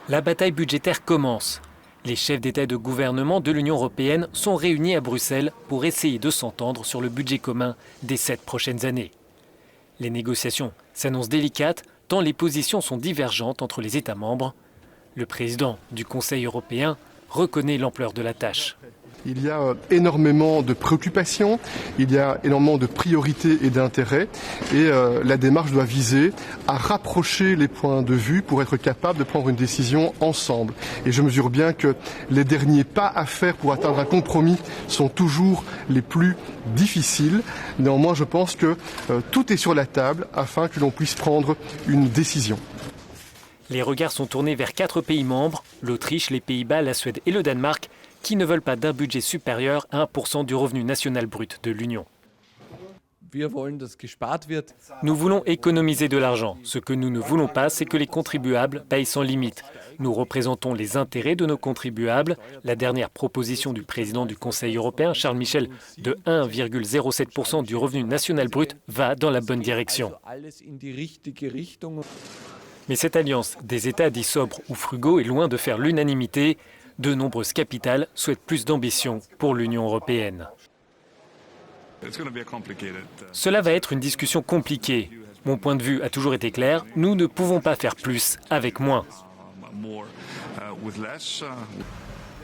La bataille budgétaire commence. Les chefs d'État et de gouvernement de l'Union européenne sont réunis à Bruxelles pour essayer de s'entendre sur le budget commun des 7 prochaines années. Les négociations s'annoncent délicates tant les positions sont divergentes entre les États membres. Le président du Conseil européen reconnaît l'ampleur de la tâche. Il y a énormément de préoccupations, il y a énormément de priorités et d'intérêts et la démarche doit viser à rapprocher les points de vue pour être capable de prendre une décision ensemble. Et je mesure bien que les derniers pas à faire pour atteindre un compromis sont toujours les plus difficiles. Néanmoins, je pense que tout est sur la table afin que l'on puisse prendre une décision. Les regards sont tournés vers 4 pays membres, l'Autriche, les Pays-Bas, la Suède et le Danemark, qui ne veulent pas d'un budget supérieur à 1% du revenu national brut de l'Union. Nous voulons économiser de l'argent. Ce que nous ne voulons pas, c'est que les contribuables payent sans limite. Nous représentons les intérêts de nos contribuables. La dernière proposition du président du Conseil européen, Charles Michel, de 1,07% du revenu national brut, va dans la bonne direction. Mais cette alliance des États dits sobres ou frugaux est loin de faire l'unanimité. De nombreuses capitales souhaitent plus d'ambition pour l'Union européenne. Cela va être une discussion compliquée. Mon point de vue a toujours été clair, nous ne pouvons pas faire plus avec moins.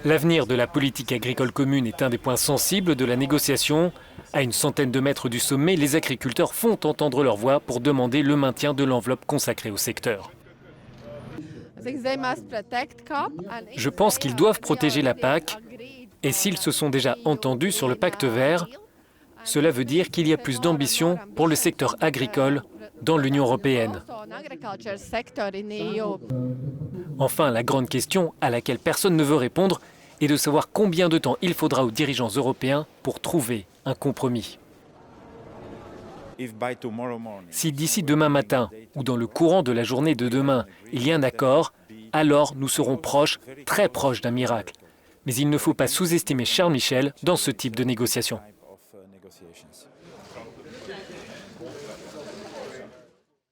L'avenir de la politique agricole commune est un des points sensibles de la négociation. À une centaine de mètres du sommet, les agriculteurs font entendre leur voix pour demander le maintien de l'enveloppe consacrée au secteur. Je pense qu'ils doivent protéger la PAC et s'ils se sont déjà entendus sur le pacte vert, cela veut dire qu'il y a plus d'ambition pour le secteur agricole dans l'Union européenne. Enfin, la grande question à laquelle personne ne veut répondre est de savoir combien de temps il faudra aux dirigeants européens pour trouver un compromis. Si d'ici demain matin ou dans le courant de la journée de demain, il y a un accord, alors nous serons proches, très proches d'un miracle. Mais il ne faut pas sous-estimer Charles Michel dans ce type de négociation.